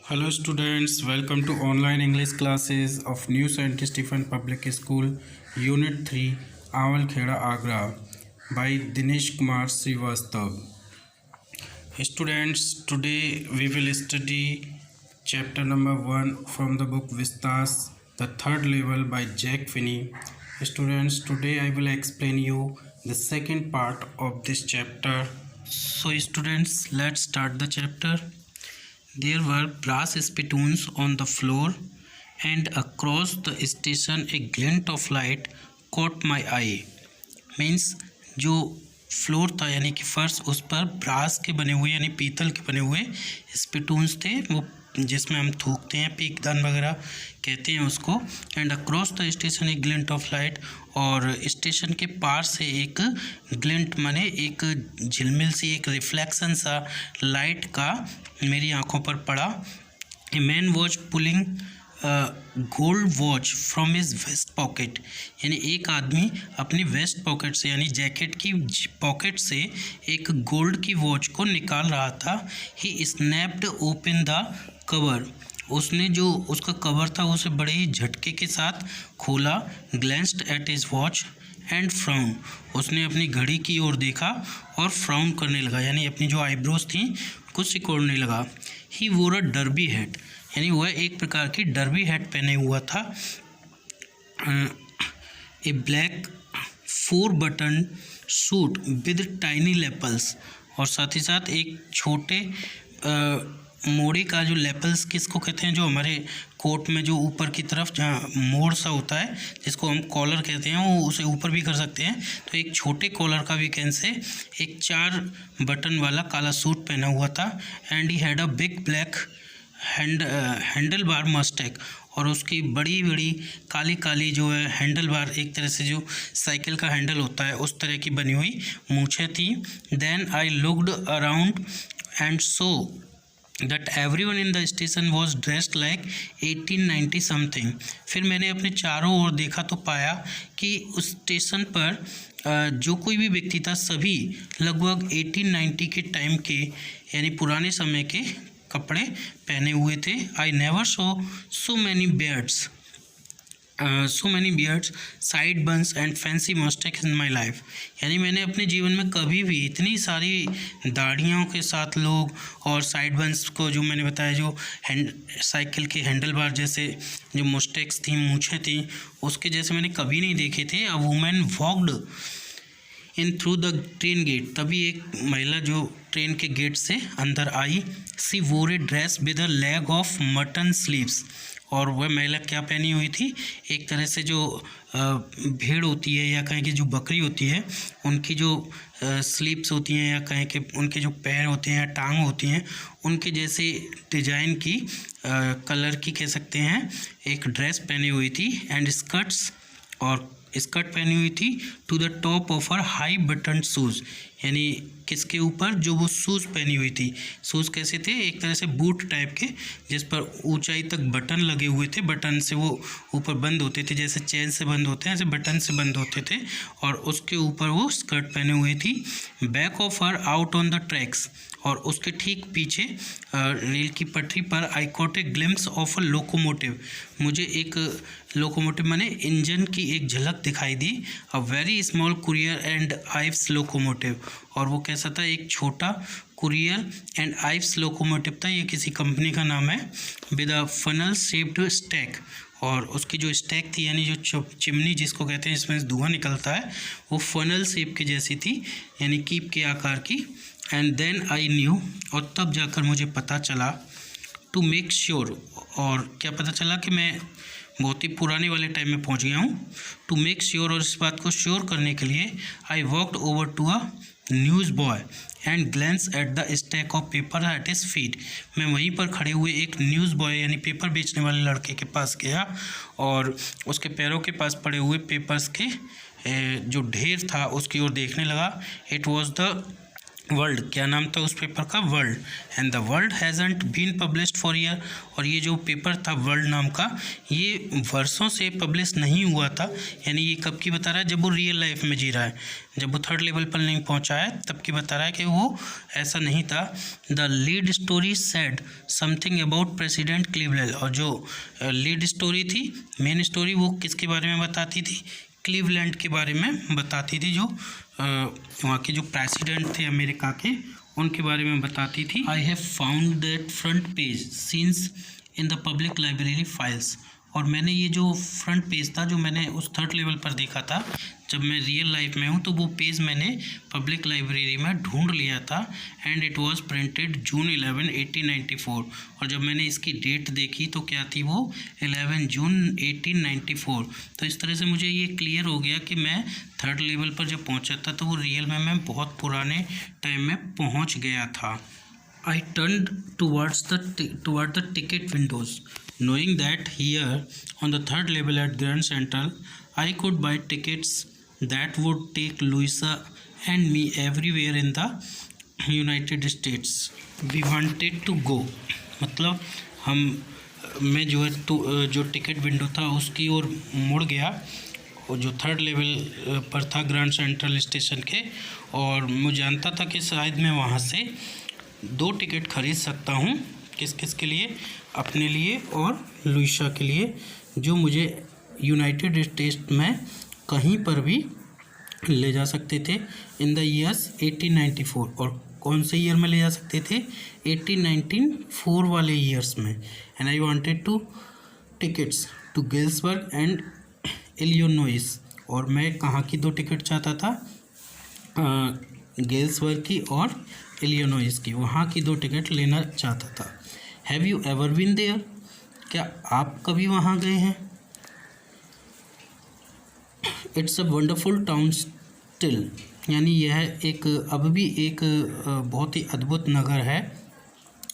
Hello students, welcome to online English classes of New Saint Stephen Public School, Unit 3, Awal Kheda Agra by Dinesh Kumar Srivastav. Students, today we will study chapter number 1 from the book Vistas, the third level by Jack Finney. Students, today I will explain you the second part of this chapter. So students, let's start the chapter. There were brass spittoons on the floor, and across the station a glint of light caught my eye. Means जो floor था यानी कि फर्श, उस पर brass के बने हुए यानी पीतल के बने हुए स्पिटून्स थे, वो जिसमें हम थूकते हैं, पीकदान वगैरह कहते हैं उसको। एंड अक्रॉस द स्टेशन एक ग्लिंट ऑफ लाइट, और स्टेशन के पार से एक ग्लिंट माने एक झिलमिल सी, एक रिफ्लेक्शन सा लाइट का मेरी आंखों पर पड़ा। A man was pulling gold watch from his vest pocket, यानी एक आदमी अपनी वेस्ट पॉकेट से यानी जैकेट की पॉकेट से एक गोल्ड की वॉच को निकाल रहा था। ही स्नैप्ड ओपन द कवर, उसने जो उसका कवर था उसे बड़े ही झटके के साथ खोला। Glanced at his watch and frown, उसने अपनी घड़ी की ओर देखा और फ्राउन करने लगा, यानी अपनी जो आईब्रोज थी कुछ सिकोड़ने लगा। ही वोर अ डर्बी हैट, यानी वह एक प्रकार की डर्बी हैट पहने हुआ था। A black 4 button suit with tiny lapels, और साथ ही साथ एक छोटे मोड़े का जो लेपल्स किसको कहते हैं, जो हमारे कोट में जो ऊपर की तरफ जहाँ मोड़ सा होता है जिसको हम कॉलर कहते हैं, वो उसे ऊपर भी कर सकते हैं। तो एक छोटे कॉलर का भी कैन से एक 4 बटन वाला काला सूट पहना हुआ था। And he had a big black handlebar moustache, और उसकी बड़ी बड़ी काली काली जो है हैंडल बार, एक तरह से जो साइकिल का हैंडल होता है उस तरह की बनी हुई मूछें थी। Then I looked around and so that everyone in the station was dressed like 1890 something। फिर मैंने अपने चारों ओर देखा तो पाया कि उस स्टेशन पर जो कोई भी व्यक्ति था सभी लगभग 1890 के टाइम के यानी पुराने समय के कपड़े पहने हुए थे। I never saw many beards sideburns and fancy moustaches in my life, यानी मैंने अपने जीवन में कभी भी इतनी सारी दाढ़ियों के साथ लोग और साइड बंस को, जो मैंने बताया जो साइकिल के हैंडल बार जैसे जो मस्टैक्स थी, मूछें थी, उसके जैसे मैंने कभी नहीं देखे थे। A women walked in through the train gate, तभी एक महिला जो ट्रेन के गेट से अंदर आई। सी वोर a dress with a leg of mutton sleeves, और वह महिला क्या पहनी हुई थी, एक तरह से जो भेड़ होती है या कहें कि जो बकरी होती है उनकी जो स्लीव्स होती हैं, या कहें कि उनके जो पैर होते हैं या टांग होती हैं, उनके जैसे डिजाइन की कलर की कह सकते हैं एक ड्रेस पहनी हुई थी। एंड स्कर्ट्स, और स्कर्ट पहनी हुई थी to the top of her high button shoes, यानी किसके ऊपर, जो वो शूज़ पहनी हुई थी। शूज़ कैसे थे, एक तरह से बूट टाइप के जिस पर ऊंचाई तक बटन लगे हुए थे, बटन से वो ऊपर बंद होते थे, जैसे चेन से बंद होते हैं ऐसे बटन से बंद होते थे, और उसके ऊपर वो स्कर्ट पहने हुए थी। Back of her out on the tracks, और उसके ठीक पीछे रेल की पटरी पर I caught a glimpse of a locomotive, मुझे एक लोकोमोटिव माने इंजन की एक झलक दिखाई दी। A very small Currier and Ives locomotive, और वो कैसा था, एक छोटा कुरियर एंड आइव्स लोकोमोटिव था, ये किसी कंपनी का नाम है। With a funnel shaped stack, और उसकी जो स्टैक थी यानी जो चिमनी जिसको कहते हैं इसमें धुआं निकलता है, वो फनल शेप की जैसी थी, यानी कीप के आकार की। एंड देन आई न्यू, और तब जाकर मुझे पता चला, टू मेक श्योर, और क्या पता चला कि मैं बहुत ही पुराने वाले टाइम में पहुंच गया हूँ। टू मेक श्योर, और इस बात को श्योर करने के लिए I walked over to a news boy and glance at the stack of paper at his feet, मैं वहीं पर खड़े हुए एक न्यूज़ बॉय यानी पेपर बेचने वाले लड़के के पास गया और उसके पैरों के पास पड़े हुए पेपर्स के जो ढेर था उसकी ओर देखने लगा। इट वॉज द वर्ल्ड, क्या नाम था उस पेपर का, world, and the world hasn't been published for year. और ये जो पेपर था वर्ल्ड नाम का, ये वर्षों से पब्लिश नहीं हुआ था। यानी ये कब की बता रहा है, जब वो रियल लाइफ में जी रहा है, जब वो थर्ड लेवल पर नहीं पहुंचा है तब की बता रहा है कि वो ऐसा नहीं था। The lead story said something about president Cleveland. और जो लीड स्टोरी थी, मेन स्टोरी, वो किसके बारे में बताती थी, क्लीवलैंड के बारे में बताती थी, जो वहाँ के जो प्रेसिडेंट थे अमेरिका के, उनके बारे में बताती थी। I have found that front page scenes in the public library files. और मैंने ये जो फ्रंट पेज था, जो मैंने उस थर्ड लेवल पर देखा था, जब मैं रियल लाइफ में हूँ, तो वो पेज मैंने पब्लिक लाइब्रेरी में ढूंढ लिया था। एंड इट वाज प्रिंटेड जून 11, 1894। और जब मैंने इसकी डेट देखी तो क्या थी वो, 11 जून 1894। तो इस तरह से मुझे ये क्लियर हो गया कि मैं थर्ड लेवल पर जब पहुँचा था तो वो रियल में मैं बहुत पुराने टाइम में पहुँच गया था। I turned toward the ticket windows, knowing that here on the third level at Grand Central, I could buy tickets that would take Louisa and me everywhere in the United States we wanted to go। मतलब मैं जो है तो जो ticket window था उसकी ओर मुड़ गया, और जो थर्ड लेवल पर था ग्रैंड सेंट्रल स्टेशन के, और मैं जानता था कि शायद मैं वहाँ से 2 टिकट खरीद सकता हूँ। किस किस के लिए, अपने लिए और लुइसा के लिए, जो मुझे यूनाइटेड स्टेट्स में कहीं पर भी ले जा सकते थे इन द ईयर्स 1894। और कौन से ईयर में ले जा सकते थे, 1894 वाले ईयर्स में। And I wanted to tickets to Galesburg and Illinois. और मैं कहाँ की 2 टिकट चाहता था, गेल्सबर्ग की और इलिनॉइस की, वहाँ की 2 टिकट लेना चाहता था। Have you ever been there, क्या आप कभी वहाँ गए हैं। It's a wonderful town still, यानी यह एक अब भी एक बहुत ही अद्भुत नगर है।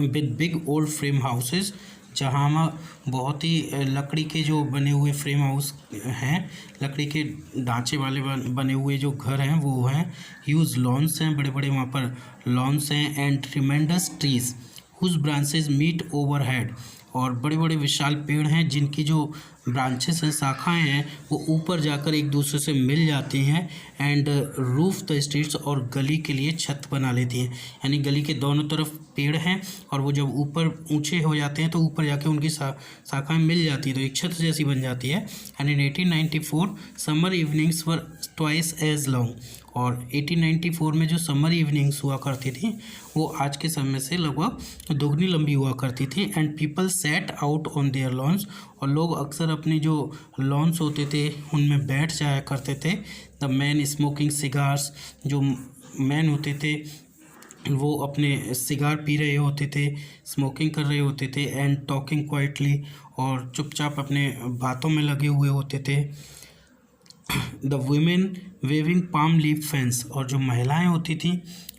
With big old frame houses, जहाँ बहुत ही लकड़ी के जो बने हुए फ्रेम हाउस हैं, लकड़ी के ढांचे वाले बने हुए जो घर हैं वो हैं। ह्यूज लॉन्स हैं, बड़े बड़े वहाँ पर लॉन्स हैं। And tremendous trees whose branches meet overhead, और बड़े बड़े विशाल पेड़ हैं जिनकी जो ब्रांचेस हैं, शाखाएं हैं, वो ऊपर जाकर एक दूसरे से मिल जाती हैं। एंड रूफ द स्ट्रीट्स, और गली के लिए छत बना लेती हैं। यानी गली के दोनों तरफ पेड़ हैं, और वो जब ऊपर ऊंचे हो जाते हैं तो ऊपर जाके उनकी शाखाएं मिल जाती हैं, तो एक छत जैसी बन जाती है। And in 1894 summer evenings were twice as long, और 1894 में जो समर इवनिंग्स हुआ करती थी वो आज के समय से लगभग दुगनी लंबी हुआ करती थी। And people sat out on their lawns, और लोग अक्सर अपने जो लॉन्स होते थे उनमें बैठ जाया करते थे। द मैन स्मोकिंग सिगार्स, जो मैन होते थे वो अपने सिगार पी रहे होते थे, स्मोकिंग कर रहे होते थे। एंड टॉकिंग क्वाइटली, और चुपचाप अपने बातों में लगे हुए होते थे। The women waving palm leaf fans, और जो महिलाएं होती थी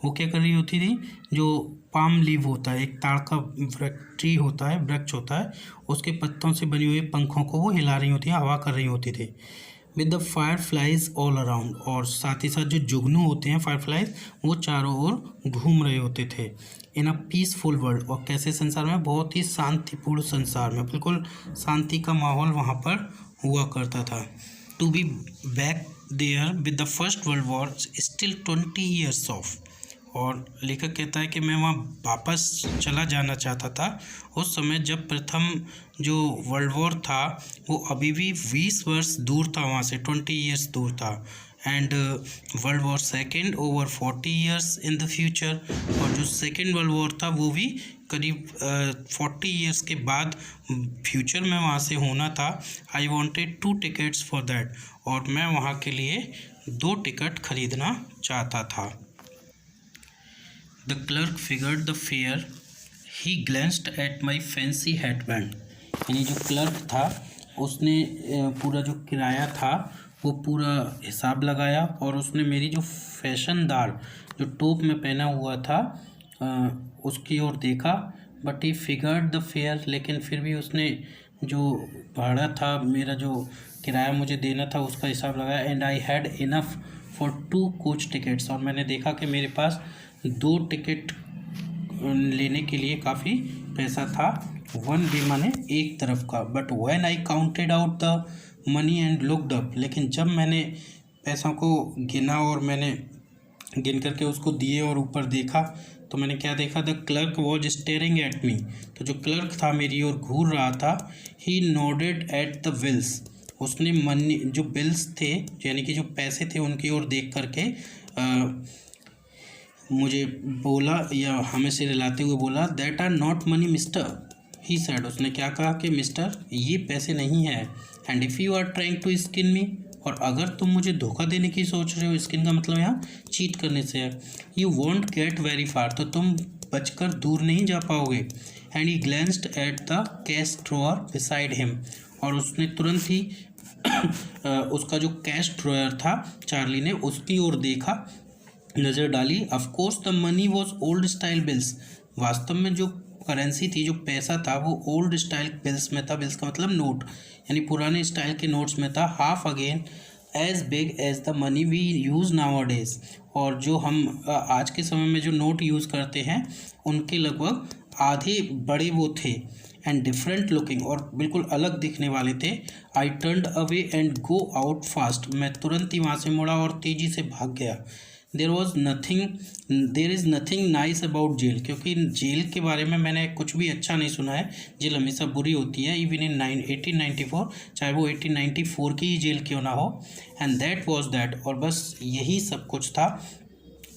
वो क्या कर रही होती थी, जो पाम लीव होता है, एक ताड़ का ट्री होता है, वृक्ष होता है, उसके पत्तों से बनी हुई पंखों को वो हिला रही होती है, हवा कर रही होती थी। With the fire flies all around, और साथ ही साथ जो जुगनू होते हैं फायर फ्लाइज, वो चारों ओर घूम रहे होते थे। इन अ पीसफुल वर्ल्ड, और कैसे संसार में, बहुत ही शांतिपूर्ण संसार में, बिल्कुल शांति का माहौल वहाँ पर हुआ करता था। To be back there with the first world war still 20 years off, और लेखक कहता है कि मैं वहाँ वापस चला जाना चाहता था उस समय जब प्रथम जो वर्ल्ड वॉर था वो अभी भी 20 वर्ष दूर था, वहाँ से 20 ईयर्स दूर था। And world war second over 40 years in the future, और जो सेकेंड वर्ल्ड वॉर था वो भी करीब 40 ईयर्स के बाद फ्यूचर में वहाँ से होना था। I wanted 2 tickets for that, और मैं वहाँ के लिए 2 टिकट खरीदना चाहता था। The clerk figured the fare. He glanced at my fancy headband. यानी जो क्लर्क था उसने पूरा जो किराया था वो पूरा हिसाब लगाया, और उसने मेरी जो फैशनदार जो टोप में पहना हुआ था उसकी ओर देखा। But he figured the fair, लेकिन फिर भी उसने जो भाड़ा था, मेरा जो किराया मुझे देना था, उसका हिसाब लगाया। And I had enough for 2 coach tickets, और मैंने देखा कि मेरे पास 2 टिकट लेने के लिए काफ़ी पैसा था। 1 वे माने एक तरफ का। But when I counted out the money and looked up, लेकिन जब मैंने पैसों को गिना और मैंने गिन करके उसको दिए और ऊपर देखा, तो मैंने क्या देखा, the clerk was staring at me. तो जो क्लर्क था मेरी ओर घूर रहा था। ही नोडेड एट द बिल्स, उसने मनी जो बिल्स थे यानी कि जो पैसे थे उनकी ओर देख करके मुझे बोला या हमें से रिलाते हुए बोला, that are not money mister, he said. उसने क्या कहा कि मिस्टर ये पैसे नहीं है। And if you are trying to skin me, और अगर तुम मुझे धोखा देने की सोच रहे हो, स्किन का मतलब यहाँ चीट करने से है, you won't get very far, तो तुम बचकर दूर नहीं जा पाओगे। And he glanced at the cash drawer beside him, और उसने तुरंत ही उसका जो कैश ड्रॉअर था चार्ली ने, उसकी ओर देखा, नज़र डाली। Of course the money was old style bills, वास्तव में जो करेंसी थी, जो पैसा था, वो ओल्ड स्टाइल बिल्स में था। बिल्स का मतलब नोट, यानी पुराने स्टाइल के नोट्स में था। Half again as big as the money we use nowadays, और जो हम आज के समय में जो नोट यूज़ करते हैं उनके लगभग आधे बड़े वो थे। एंड डिफरेंट लुकिंग, और बिल्कुल अलग दिखने वाले थे। I turned away and go out fast, मैं तुरंत ही वहाँ से मुड़ा और तेज़ी से भाग गया। There is nothing nice about jail, क्योंकि जेल के बारे में मैंने कुछ भी अच्छा नहीं सुना है। जेल हमेशा बुरी होती है, इवन इन 1894, चाहे वो 1894 की ही जेल क्यों ना हो। एंड दैट वॉज दैट, और बस यही सब कुछ था।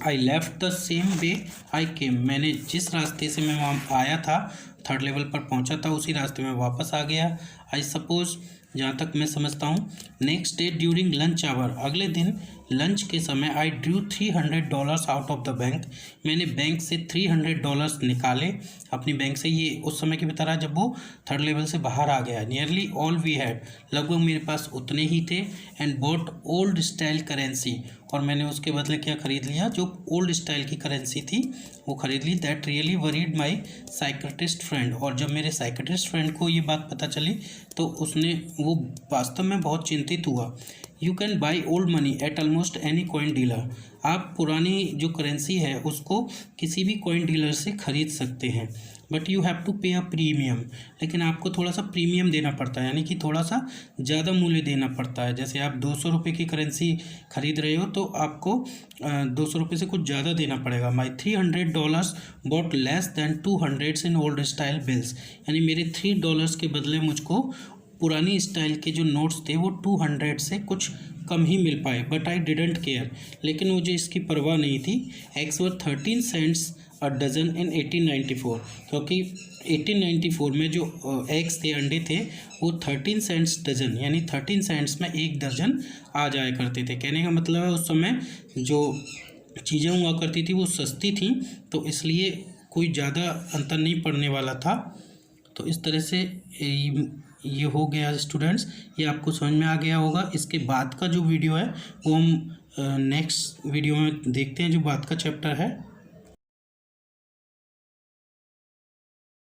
I left the same way I came, मैंने जिस रास्ते से मैं वहाँ आया था, 3rd लेवल पर पहुँचा था, उसी रास्ते में वापस आ गया। आई सपोज, जहाँ तक मैं समझता हूँ। Next day during lunch hour, अगले दिन लंच के समय, I drew $300 out of the bank, मैंने बैंक से $300 निकाले अपनी बैंक से। ये उस समय की बता रहा जब वो 3rd लेवल से बाहर आ गया। नियरली ऑल वी हैड, लगभग मेरे पास उतने ही थे। And bought old style currency, और मैंने उसके बदले क्या खरीद लिया, जो ओल्ड स्टाइल की करेंसी थी वो खरीद ली। That really worried my psychiatrist friend, और जब मेरे साइकेट्रिस्ट फ्रेंड को ये बात पता चली तो वो वास्तव में बहुत चिंतित हुआ। You can buy old money at almost any coin dealer, आप पुरानी जो करेंसी है उसको किसी भी कॉइन डीलर से खरीद सकते हैं। बट यू हैव टू पे अ प्रीमियम, लेकिन आपको थोड़ा सा प्रीमियम देना पड़ता है, यानी कि थोड़ा सा ज़्यादा मूल्य देना पड़ता है। जैसे आप 200 रुपये की करेंसी खरीद रहे हो तो आपको 200 रुपये से कुछ ज़्यादा देना पड़ेगा। My $300 bought less than 200 in old style bills, यानी मेरे $3 के बदले मुझको पुरानी स्टाइल के जो नोट्स थे वो 200 से कुछ कम ही मिल पाए। बट आई डिडंट केयर, लेकिन मुझे इसकी परवाह नहीं थी। एग्स वर 13 सेंट्स अ डज़न इन 1894, क्योंकि 1894 में जो एग्स थे, अंडे थे, वो 13 सेंट्स डज़न, यानी 13 सेंट्स में एक दर्जन आ जाया करते थे। कहने का मतलब है उस समय जो चीज़ें हुआ करती थी वो सस्ती थी, तो इसलिए कोई ज़्यादा अंतर नहीं पड़ने वाला था। तो इस तरह से ये हो गया स्टूडेंट्स, ये आपको समझ में आ गया होगा। इसके बाद का जो वीडियो है वो हम नेक्स्ट वीडियो में देखते हैं, जो बाद का चैप्टर है।